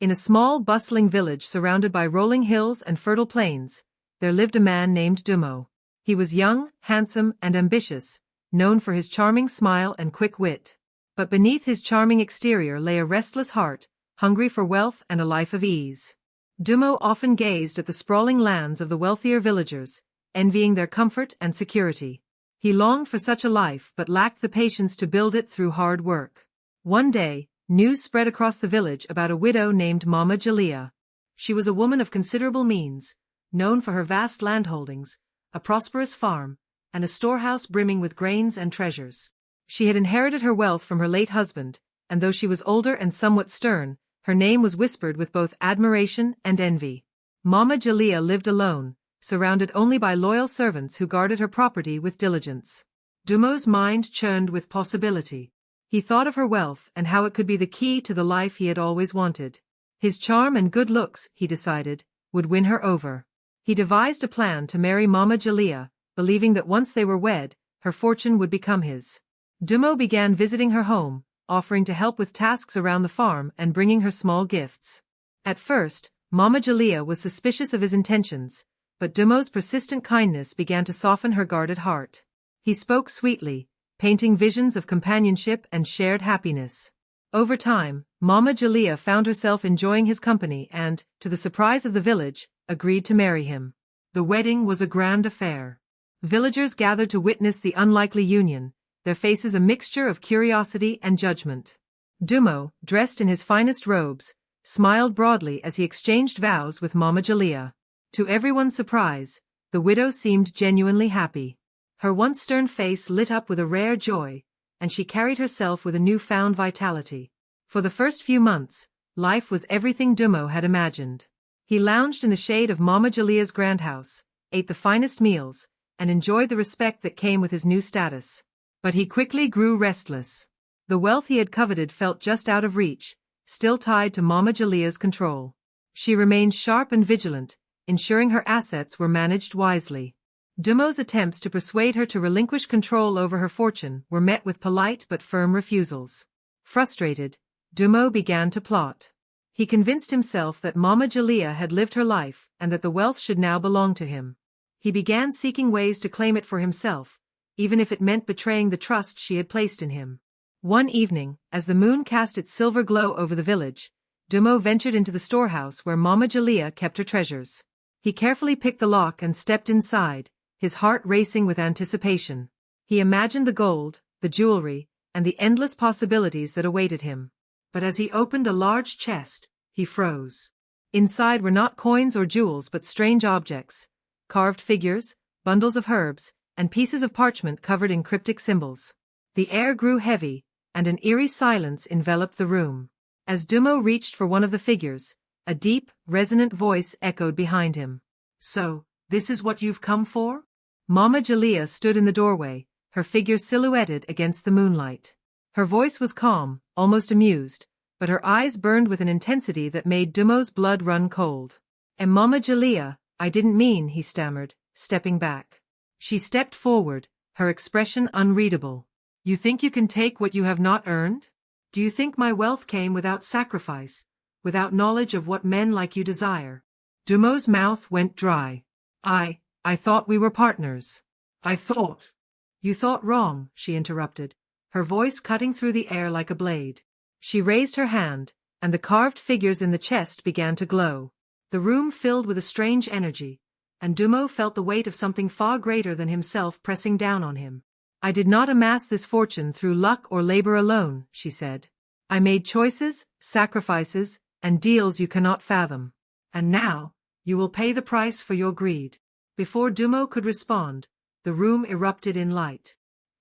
In a small, bustling village surrounded by rolling hills and fertile plains, there lived a man named Dumo. He was young, handsome, and ambitious, known for his charming smile and quick wit. But beneath his charming exterior lay a restless heart, hungry for wealth and a life of ease. Dumo often gazed at the sprawling lands of the wealthier villagers, envying their comfort and security. He longed for such a life but lacked the patience to build it through hard work. One day, news spread across the village about a widow named Mama Jalea. She was a woman of considerable means, known for her vast landholdings, a prosperous farm, and a storehouse brimming with grains and treasures. She had inherited her wealth from her late husband, and though she was older and somewhat stern, her name was whispered with both admiration and envy. Mama Jalea lived alone, surrounded only by loyal servants who guarded her property with diligence. Dumo's mind churned with possibility. He thought of her wealth and how it could be the key to the life he had always wanted. His charm and good looks, he decided, would win her over. He devised a plan to marry Mama Jalea, believing that once they were wed, her fortune would become his. Dumo began visiting her home, offering to help with tasks around the farm and bringing her small gifts. At first, Mama Jalea was suspicious of his intentions, but Dumo's persistent kindness began to soften her guarded heart. He spoke sweetly, painting visions of companionship and shared happiness. Over time, Mama Jalea found herself enjoying his company and, to the surprise of the village, agreed to marry him. The wedding was a grand affair. Villagers gathered to witness the unlikely union, their faces a mixture of curiosity and judgment. Dumo, dressed in his finest robes, smiled broadly as he exchanged vows with Mama Jalea. To everyone's surprise, the widow seemed genuinely happy. Her once stern face lit up with a rare joy, and she carried herself with a newfound vitality. For the first few months, life was everything Dumo had imagined. He lounged in the shade of Mama Jalea's grand house, ate the finest meals, and enjoyed the respect that came with his new status. But he quickly grew restless. The wealth he had coveted felt just out of reach, still tied to Mama Jalea's control. She remained sharp and vigilant, ensuring her assets were managed wisely. Dumo's attempts to persuade her to relinquish control over her fortune were met with polite but firm refusals. Frustrated, Dumo began to plot. He convinced himself that Mama Jalea had lived her life and that the wealth should now belong to him. He began seeking ways to claim it for himself, even if it meant betraying the trust she had placed in him. One evening, as the moon cast its silver glow over the village, Dumo ventured into the storehouse where Mama Jalea kept her treasures. He carefully picked the lock and stepped inside, his heart racing with anticipation. He imagined the gold, the jewelry, and the endless possibilities that awaited him. But as he opened a large chest, he froze. Inside were not coins or jewels but strange objects, carved figures, bundles of herbs, and pieces of parchment covered in cryptic symbols. The air grew heavy, and an eerie silence enveloped the room. As Dumo reached for one of the figures, a deep, resonant voice echoed behind him. "So, this is what you've come for?" Mama Jalea stood in the doorway, her figure silhouetted against the moonlight. Her voice was calm, almost amused, but her eyes burned with an intensity that made Dumo's blood run cold. Mama Jalea, I didn't mean," he stammered, stepping back. She stepped forward, her expression unreadable. "You think you can take what you have not earned? Do you think my wealth came without sacrifice, without knowledge of what men like you desire?" Dumo's mouth went dry. I thought we were partners. I thought. You thought wrong," she interrupted, her voice cutting through the air like a blade. She raised her hand, and the carved figures in the chest began to glow. The room filled with a strange energy, and Dumo felt the weight of something far greater than himself pressing down on him. "I did not amass this fortune through luck or labor alone," she said. "I made choices, sacrifices, and deals you cannot fathom. And now, you will pay the price for your greed." Before Dumo could respond, the room erupted in light.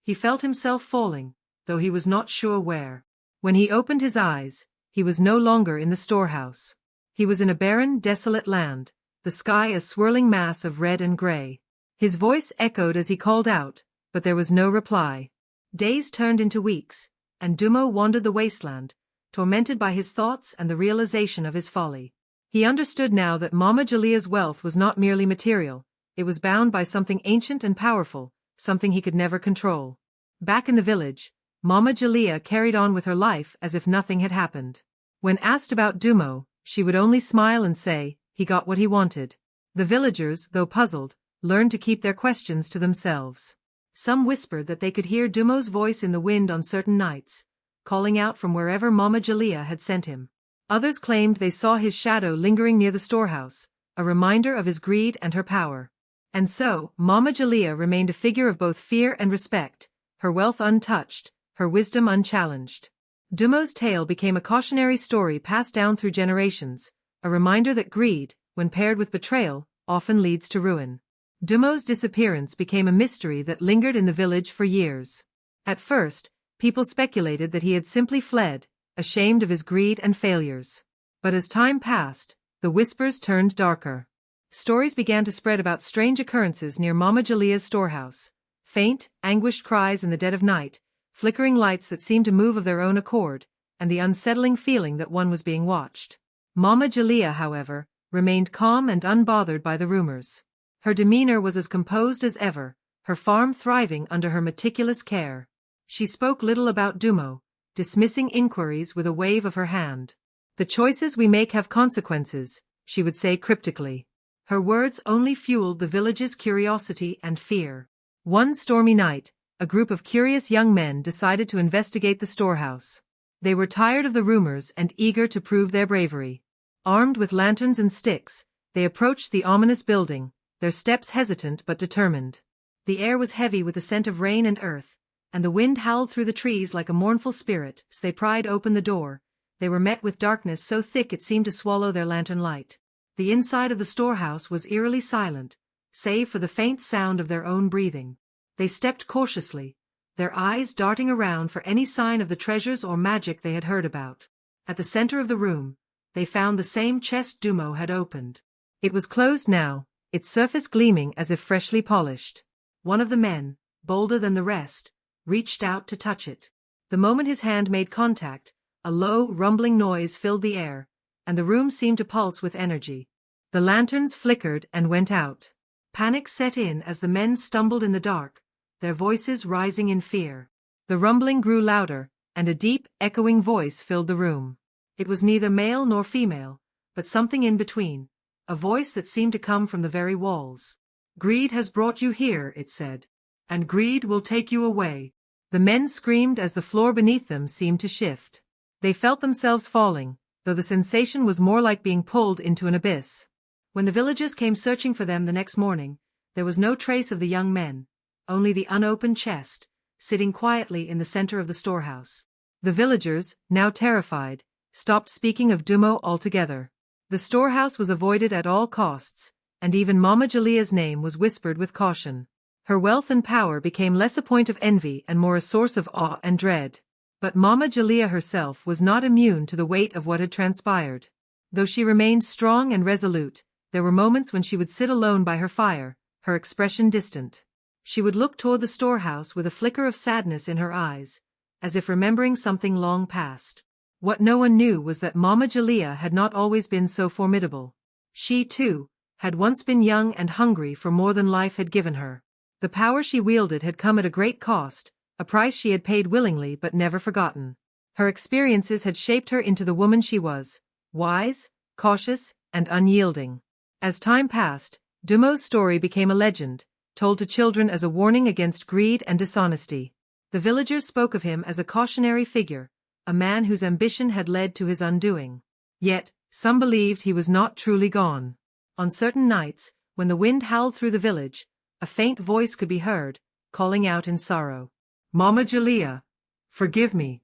He felt himself falling, though he was not sure where. When he opened his eyes, he was no longer in the storehouse. He was in a barren, desolate land, the sky a swirling mass of red and gray. His voice echoed as he called out, but there was no reply. Days turned into weeks, and Dumo wandered the wasteland, tormented by his thoughts and the realization of his folly. He understood now that Mama Jalea's wealth was not merely material, it was bound by something ancient and powerful, something he could never control. Back in the village, Mama Jalea carried on with her life as if nothing had happened. When asked about Dumo, she would only smile and say, "He got what he wanted." The villagers, though puzzled, learned to keep their questions to themselves. Some whispered that they could hear Dumo's voice in the wind on certain nights, calling out from wherever Mama Jalea had sent him. Others claimed they saw his shadow lingering near the storehouse, a reminder of his greed and her power. And so, Mama Jalea remained a figure of both fear and respect, her wealth untouched, her wisdom unchallenged. Dumo's tale became a cautionary story passed down through generations, a reminder that greed, when paired with betrayal, often leads to ruin. Dumo's disappearance became a mystery that lingered in the village for years. At first, people speculated that he had simply fled, ashamed of his greed and failures. But as time passed, the whispers turned darker. Stories began to spread about strange occurrences near Mama Jalea's storehouse. Faint, anguished cries in the dead of night, flickering lights that seemed to move of their own accord, and the unsettling feeling that one was being watched. Mama Jalea, however, remained calm and unbothered by the rumors. Her demeanor was as composed as ever, her farm thriving under her meticulous care. She spoke little about Dumo, dismissing inquiries with a wave of her hand. "The choices we make have consequences," she would say cryptically. Her words only fueled the village's curiosity and fear. One stormy night, a group of curious young men decided to investigate the storehouse. They were tired of the rumors and eager to prove their bravery. Armed with lanterns and sticks, they approached the ominous building, their steps hesitant but determined. The air was heavy with the scent of rain and earth, and the wind howled through the trees like a mournful spirit. As they pried open the door, they were met with darkness so thick it seemed to swallow their lantern light. The inside of the storehouse was eerily silent, save for the faint sound of their own breathing. They stepped cautiously, their eyes darting around for any sign of the treasures or magic they had heard about. At the center of the room, they found the same chest Dumo had opened. It was closed now, its surface gleaming as if freshly polished. One of the men, bolder than the rest, reached out to touch it. The moment his hand made contact, a low, rumbling noise filled the air, and the room seemed to pulse with energy. The lanterns flickered and went out. Panic set in as the men stumbled in the dark, their voices rising in fear. The rumbling grew louder, and a deep, echoing voice filled the room. It was neither male nor female, but something in between, a voice that seemed to come from the very walls. "Greed has brought you here," it said, "and greed will take you away." The men screamed as the floor beneath them seemed to shift. They felt themselves falling, though the sensation was more like being pulled into an abyss. When the villagers came searching for them the next morning, there was no trace of the young men, only the unopened chest, sitting quietly in the center of the storehouse. The villagers, now terrified, stopped speaking of Dumo altogether. The storehouse was avoided at all costs, and even Mama Jalea's name was whispered with caution. Her wealth and power became less a point of envy and more a source of awe and dread. But Mama Jalea herself was not immune to the weight of what had transpired. Though she remained strong and resolute, there were moments when she would sit alone by her fire, her expression distant. She would look toward the storehouse with a flicker of sadness in her eyes, as if remembering something long past. What no one knew was that Mama Jalea had not always been so formidable. She, too, had once been young and hungry for more than life had given her. The power she wielded had come at a great cost, a price she had paid willingly but never forgotten. Her experiences had shaped her into the woman she was, wise, cautious, and unyielding. As time passed, Dumo's story became a legend, told to children as a warning against greed and dishonesty. The villagers spoke of him as a cautionary figure, a man whose ambition had led to his undoing. Yet, some believed he was not truly gone. On certain nights, when the wind howled through the village, a faint voice could be heard, calling out in sorrow, "Mama Jalea, forgive me."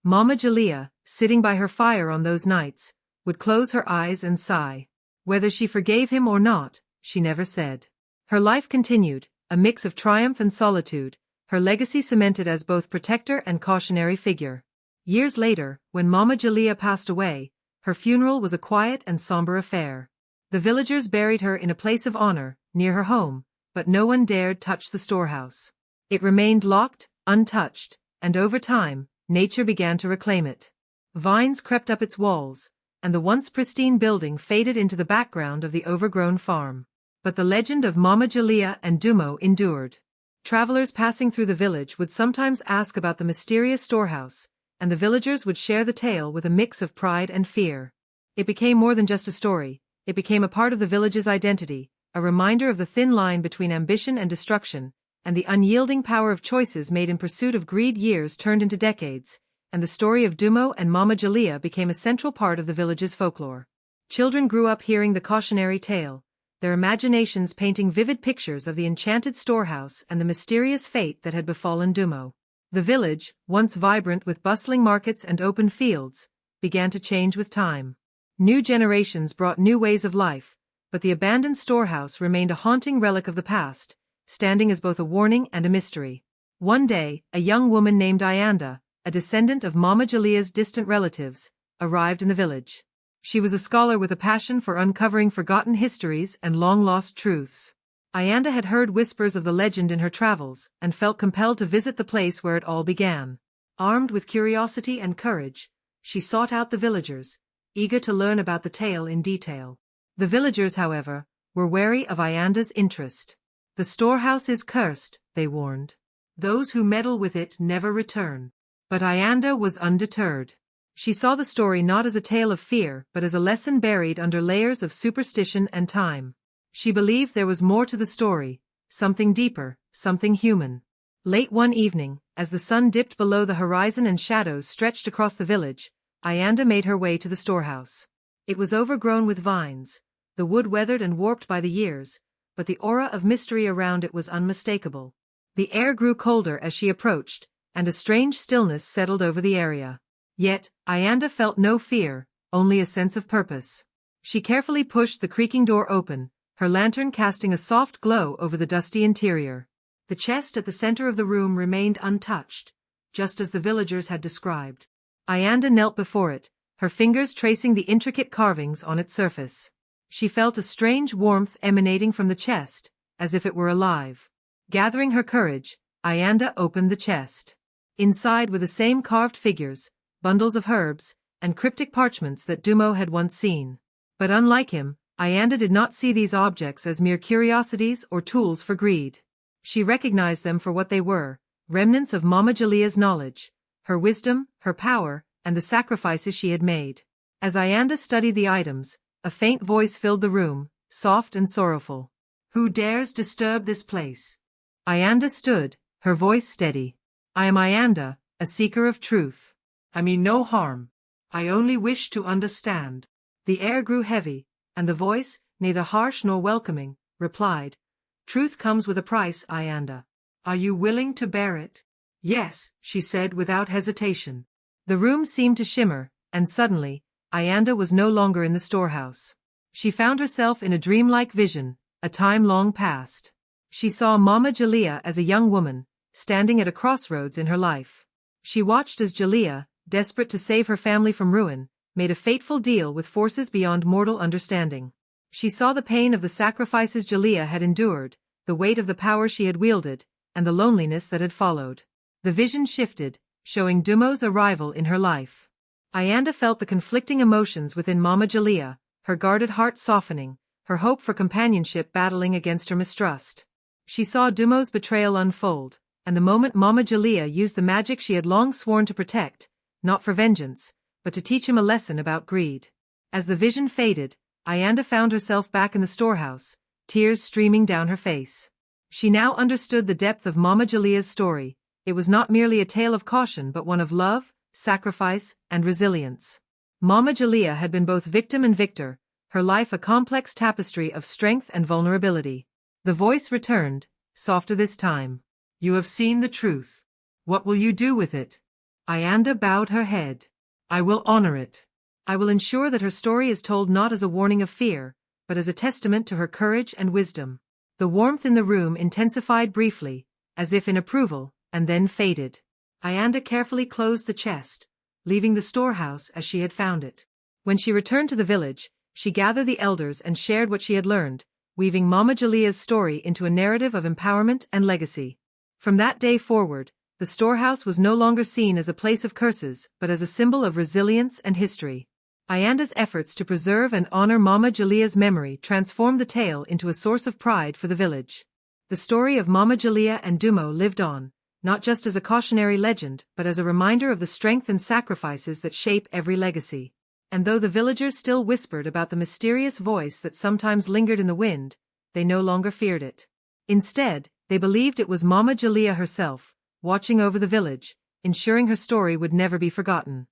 Mama Jalea, sitting by her fire on those nights, would close her eyes and sigh. Whether she forgave him or not, she never said. Her life continued, a mix of triumph and solitude, her legacy cemented as both protector and cautionary figure. Years later, when Mama Jalea passed away, her funeral was a quiet and somber affair. The villagers buried her in a place of honor, near her home, but no one dared touch the storehouse. It remained locked, untouched, and over time, nature began to reclaim it. Vines crept up its walls, and the once pristine building faded into the background of the overgrown farm. But the legend of Mama Jalea and Dumo endured. Travelers passing through the village would sometimes ask about the mysterious storehouse, and the villagers would share the tale with a mix of pride and fear. It became more than just a story, it became a part of the village's identity, a reminder of the thin line between ambition and destruction, and the unyielding power of choices made in pursuit of greed. Years turned into decades, and the story of Dumo and Mama Jalea became a central part of the village's folklore. Children grew up hearing the cautionary tale, their imaginations painting vivid pictures of the enchanted storehouse and the mysterious fate that had befallen Dumo. The village, once vibrant with bustling markets and open fields, began to change with time. New generations brought new ways of life, but the abandoned storehouse remained a haunting relic of the past, standing as both a warning and a mystery. One day, a young woman named Ayanda, a descendant of Mama Jalea's distant relatives, arrived in the village. She was a scholar with a passion for uncovering forgotten histories and long-lost truths. Ayanda had heard whispers of the legend in her travels and felt compelled to visit the place where it all began. Armed with curiosity and courage, she sought out the villagers, eager to learn about the tale in detail. The villagers, however, were wary of Ayanda's interest. "The storehouse is cursed," they warned. "Those who meddle with it never return." But Ayanda was undeterred. She saw the story not as a tale of fear but as a lesson buried under layers of superstition and time. She believed there was more to the story, something deeper, something human. Late one evening, as the sun dipped below the horizon and shadows stretched across the village, Ayanda made her way to the storehouse. It was overgrown with vines, the wood weathered and warped by the years, but the aura of mystery around it was unmistakable. The air grew colder as she approached, and a strange stillness settled over the area. Yet, Ayanda felt no fear, only a sense of purpose. She carefully pushed the creaking door open, her lantern casting a soft glow over the dusty interior. The chest at the center of the room remained untouched, just as the villagers had described. Ayanda knelt before it, her fingers tracing the intricate carvings on its surface. She felt a strange warmth emanating from the chest, as if it were alive. Gathering her courage, Ayanda opened the chest. Inside were the same carved figures, bundles of herbs, and cryptic parchments that Dumo had once seen. But unlike him, Ayanda did not see these objects as mere curiosities or tools for greed. She recognized them for what they were, remnants of Mama Jalea's knowledge, her wisdom, her power, and the sacrifices she had made. As Ayanda studied the items, a faint voice filled the room, soft and sorrowful. "Who dares disturb this place?" Ayanda stood, her voice steady. "I am Ayanda, a seeker of truth. I mean no harm. I only wish to understand." The air grew heavy, and the voice, neither harsh nor welcoming, replied, "Truth comes with a price, Ayanda. Are you willing to bear it?" "Yes," she said without hesitation. The room seemed to shimmer, and suddenly, Ayanda was no longer in the storehouse. She found herself in a dreamlike vision, a time long past. She saw Mama Jalea as a young woman, standing at a crossroads in her life. She watched as Jalea, desperate to save her family from ruin, made a fateful deal with forces beyond mortal understanding. She saw the pain of the sacrifices Jalea had endured, the weight of the power she had wielded, and the loneliness that had followed. The vision shifted, showing Dumo's arrival in her life. Ayanda felt the conflicting emotions within Mama Jalea, her guarded heart softening, her hope for companionship battling against her mistrust. She saw Dumo's betrayal unfold, and the moment Mama Jalea used the magic she had long sworn to protect, not for vengeance, but to teach him a lesson about greed. As the vision faded, Ayanda found herself back in the storehouse, tears streaming down her face. She now understood the depth of Mama Jalea's story. It was not merely a tale of caution but one of love, sacrifice, and resilience. Mama Jalea had been both victim and victor, her life a complex tapestry of strength and vulnerability. The voice returned, softer this time. "You have seen the truth. What will you do with it?" Ayanda bowed her head. "I will honor it. I will ensure that her story is told not as a warning of fear, but as a testament to her courage and wisdom." The warmth in the room intensified briefly, as if in approval, and then faded. Ayanda carefully closed the chest, leaving the storehouse as she had found it. When she returned to the village, she gathered the elders and shared what she had learned, weaving Mama Jalea's story into a narrative of empowerment and legacy. From that day forward, the storehouse was no longer seen as a place of curses but as a symbol of resilience and history. Ayanda's efforts to preserve and honor Mama Jalea's memory transformed the tale into a source of pride for the village. The story of Mama Jalea and Dumo lived on, not just as a cautionary legend but as a reminder of the strength and sacrifices that shape every legacy. And though the villagers still whispered about the mysterious voice that sometimes lingered in the wind, they no longer feared it. Instead, they believed it was Mama Jalea herself, watching over the village, ensuring her story would never be forgotten.